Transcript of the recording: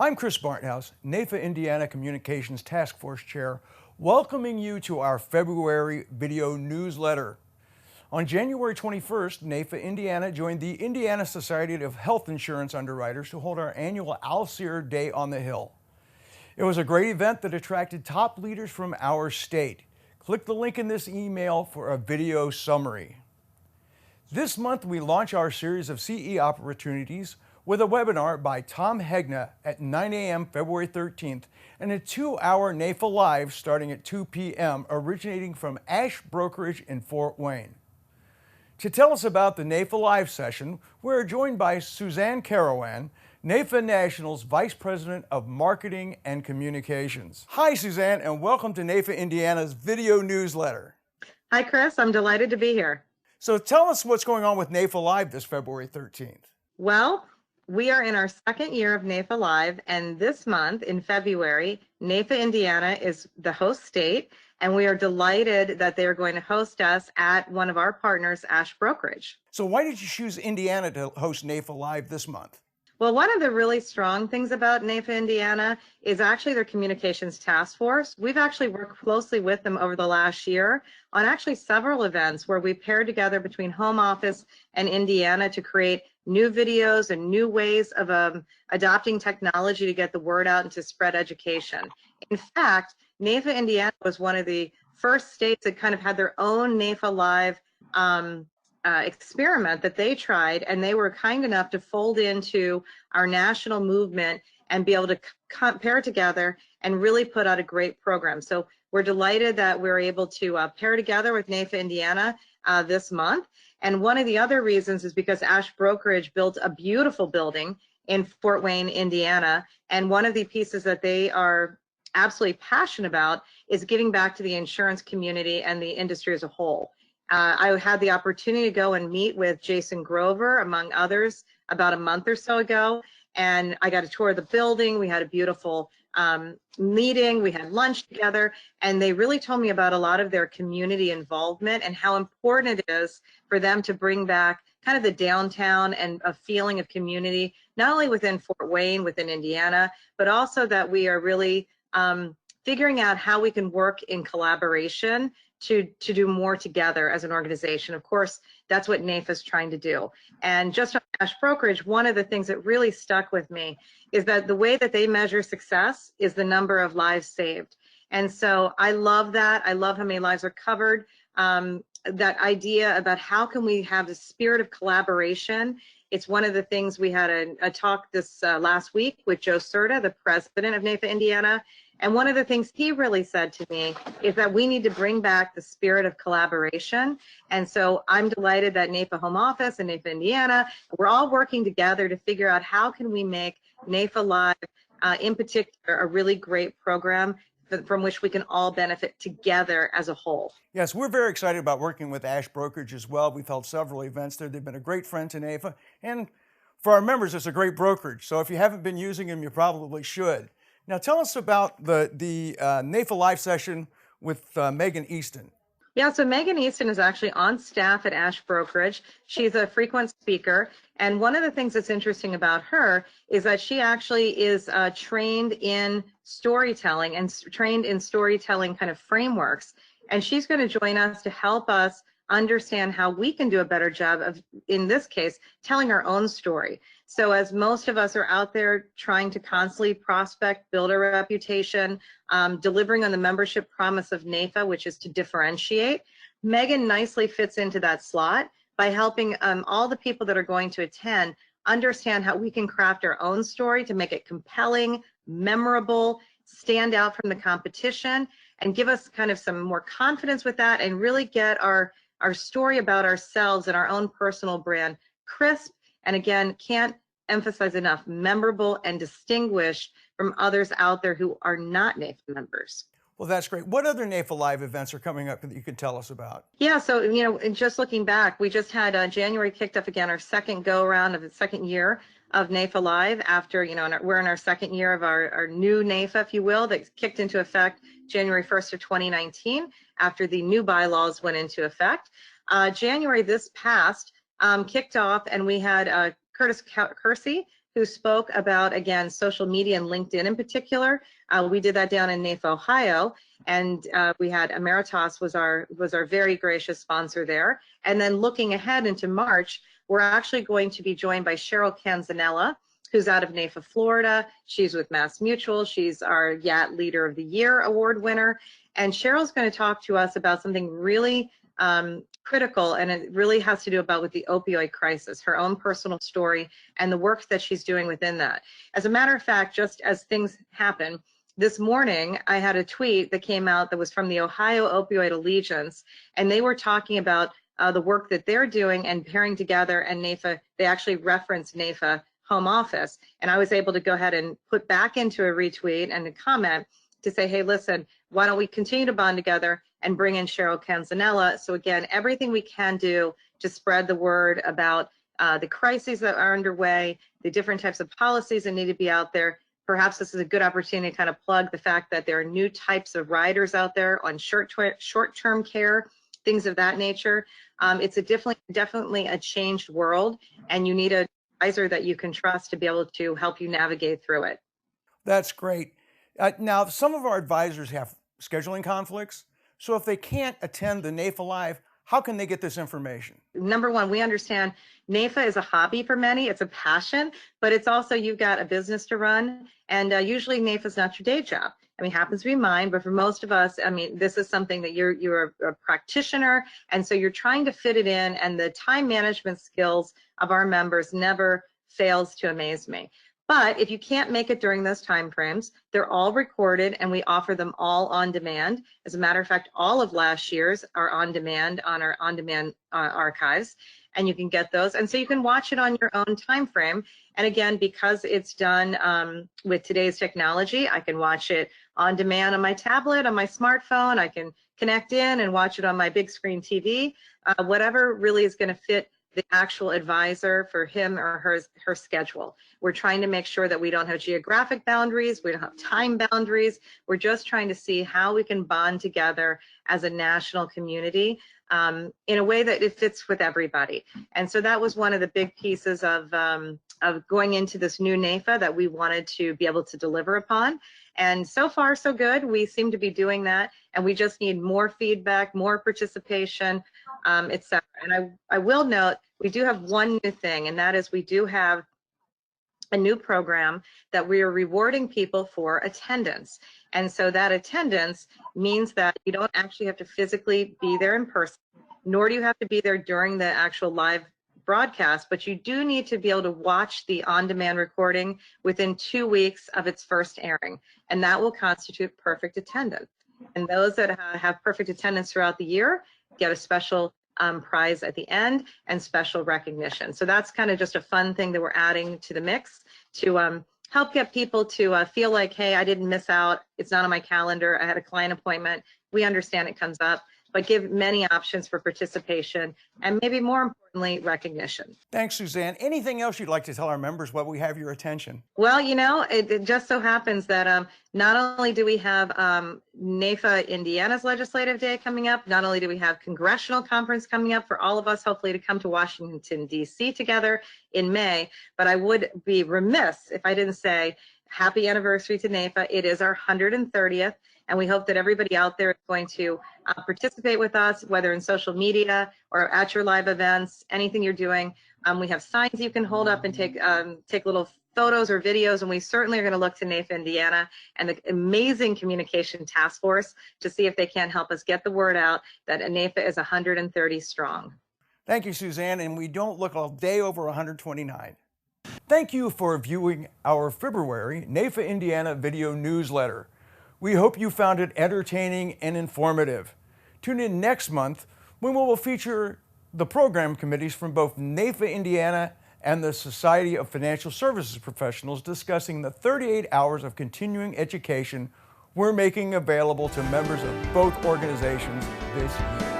I'm Chris Barthouse, NAIFA-Indiana Communications Task Force Chair, welcoming you to our February video newsletter. On January 21st, NAIFA-Indiana joined the Indiana Society of Health Insurance Underwriters to hold our annual Alcere Day on the Hill. It was a great event that attracted top leaders from our state. Click the link in this email for a video summary. This month, we launch our series of CE opportunities with a webinar by Tom Hegna at 9 a.m. February 13th and a 2-hour NAIFA Live starting at 2 p.m. originating from Ashe Brokerage in Fort Wayne. To tell us about the NAIFA Live session, we're joined by Suzanne Carawan, NAIFA National's Vice President of Marketing and Communications. Hi, Suzanne, and welcome to NAIFA Indiana's video newsletter. Hi, Chris. I'm delighted to be here. So tell us what's going on with NAIFA Live this February 13th. Well, we are in our second year of NAIFA Live, and this month in February, NAIFA Indiana is the host state, and we are delighted that they are going to host us at one of our partners, Ashe Brokerage. So why did you choose Indiana to host NAIFA Live this month? Well, one of the really strong things about NAIFA Indiana is actually their communications task force. We've actually worked closely with them over the last year on actually several events where we paired together between home office and Indiana to create new videos and new ways of adopting technology to get the word out and to spread education. In fact, NAIFA Indiana was one of the first states that kind of had their own NAIFA Live experiment that they tried, and they were kind enough to fold into our national movement and be able to pair together and really put out a great program. So we're delighted that we're able to pair together with NAIFA Indiana this month. And one of the other reasons is because Ashe Brokerage built a beautiful building in Fort Wayne, Indiana. And one of the pieces that they are absolutely passionate about is giving back to the insurance community and the industry as a whole. I had the opportunity to go and meet with Jason Grover, among others, about a month or so ago. And I got a tour of the building. We had a beautiful meeting. We had lunch together. And they really told me about a lot of their community involvement and how important it is for them to bring back kind of the downtown and a feeling of community, not only within Fort Wayne, within Indiana, but also that we are really figuring out how we can work in collaboration to do more together as an organization. Of course, that's what NAIFA is trying to do. And just on Ashe Brokerage, one of the things that really stuck with me is that the way that they measure success is the number of lives saved. And so I love that. I love how many lives are covered. That idea about how can we have the spirit of collaboration. It's one of the things we had a talk this last week with Joe Serta, the president of NAIFA Indiana. And one of the things he really said to me is that we need to bring back the spirit of collaboration. And so I'm delighted that NAIFA Home Office and NAIFA Indiana, we're all working together to figure out how can we make NAIFA Live, in particular, a really great program from which we can all benefit together as a whole. Yes, we're very excited about working with Ashe Brokerage as well. We've held several events there. They've been a great friend to NAIFA. And for our members, it's a great brokerage. So if you haven't been using them, you probably should. Now tell us about the NAIFA Live session with Megan Easton. Yeah, so Megan Easton is actually on staff at Ashe Brokerage. She's a frequent speaker. And one of the things that's interesting about her is that she actually is trained in storytelling and trained in storytelling kind of frameworks. And she's going to join us to help us understand how we can do a better job of, in this case, telling our own story. So as most of us are out there trying to constantly prospect, build a reputation, delivering on the membership promise of NAIFA, which is to differentiate, Megan nicely fits into that slot by helping all the people that are going to attend understand how we can craft our own story to make it compelling, memorable, stand out from the competition, and give us kind of some more confidence with that and really get our story about ourselves and our own personal brand crisp, and again, can't emphasize enough, memorable and distinguished from others out there who are not NAIFA members. Well, that's great. What other NAIFA Live events are coming up that you can tell us about? Yeah, so, just looking back, we just had January kicked off again, our second go around of the second year of NAIFA Live after, we're in our second year of our new NAIFA, if you will, that kicked into effect January 1st of 2019 after the new bylaws went into effect. January this past kicked off, and we had Curtis Kersey, who spoke about, again, social media and LinkedIn in particular. We did that down in NAIFA, Ohio, and we had Emeritus was our very gracious sponsor there. And then looking ahead into March, we're actually going to be joined by Cheryl Canzanella, who's out of NAIFA, Florida. She's with Mass Mutual. She's our YAT Leader of the Year award winner. And Cheryl's going to talk to us about something really critical, and it really has to do with the opioid crisis, her own personal story, and the work that she's doing within that. As a matter of fact, just as things happen, this morning I had a tweet that came out that was from the Ohio Opioid Allegiance, and they were talking about the work that they're doing and pairing together, and NAIFA, they actually referenced NAIFA home office, and I was able to go ahead and put back into a retweet and a comment to say, hey, listen, why don't we continue to bond together and bring in Cheryl Canzanella? So again, everything we can do to spread the word about the crises that are underway, the different types of policies that need to be out there. Perhaps this is a good opportunity to kind of plug the fact that there are new types of riders out there on short-term care, things of that nature. It's definitely a changed world, and you need an advisor that you can trust to be able to help you navigate through it. That's great. Now, some of our advisors have scheduling conflicts, so if they can't attend the NAIFA Live, how can they get this information? Number one, we understand NAIFA is a hobby for many. It's a passion, but it's also, you've got a business to run, and usually NAIFA is not your day job. I mean, it happens to be mine, but for most of us, I mean, this is something that you're a practitioner, and so you're trying to fit it in, and the time management skills of our members never fails to amaze me. But if you can't make it during those time frames, they're all recorded, and we offer them all on demand. As a matter of fact, all of last year's are on demand on our on-demand archives, and you can get those. And so you can watch it on your own time frame. And again, because it's done with today's technology, I can watch it on demand on my tablet, on my smartphone. I can connect in and watch it on my big screen TV, whatever really is going to fit the actual advisor for him or her schedule. We're trying to make sure that we don't have geographic boundaries, we don't have time boundaries. We're just trying to see how we can bond together as a national community in a way that it fits with everybody. And so that was one of the big pieces of going into this new NAIFA that we wanted to be able to deliver upon. And so far, so good. We seem to be doing that, and we just need more feedback, more participation, etc. And I will note, we do have one new thing, and that is we do have a new program that we are rewarding people for attendance. And so that attendance means that you don't actually have to physically be there in person, nor do you have to be there during the actual live broadcast, but you do need to be able to watch the on-demand recording within 2 weeks of its first airing, and that will constitute perfect attendance. And those that have perfect attendance throughout the year get a special prize at the end and special recognition. So that's kind of just a fun thing that we're adding to the mix to help get people to feel like, hey, I didn't miss out. It's not on my calendar. I had a client appointment. We understand it comes up, but give many options for participation and maybe more importantly, recognition. Thanks, Suzanne. Anything else you'd like to tell our members while we have your attention? Well, you know, it just so happens that not only do we have NAIFA-Indiana's Legislative Day coming up, not only do we have Congressional Conference coming up for all of us, hopefully to come to Washington, D.C. together in May, but I would be remiss if I didn't say happy anniversary to NAIFA. It is our 130th. And we hope that everybody out there is going to participate with us, whether in social media or at your live events, anything you're doing. We have signs you can hold up and take little photos or videos, and we certainly are going to look to NAIFA-Indiana and the amazing communication task force to see if they can help us get the word out that NAIFA is 130 strong. Thank you, Suzanne, and we don't look a day over 129. Thank you for viewing our February NAIFA-Indiana video newsletter. We hope you found it entertaining and informative. Tune in next month when we will feature the program committees from both NAIFA-Indiana and the Society of Financial Services Professionals discussing the 38 hours of continuing education we're making available to members of both organizations this year.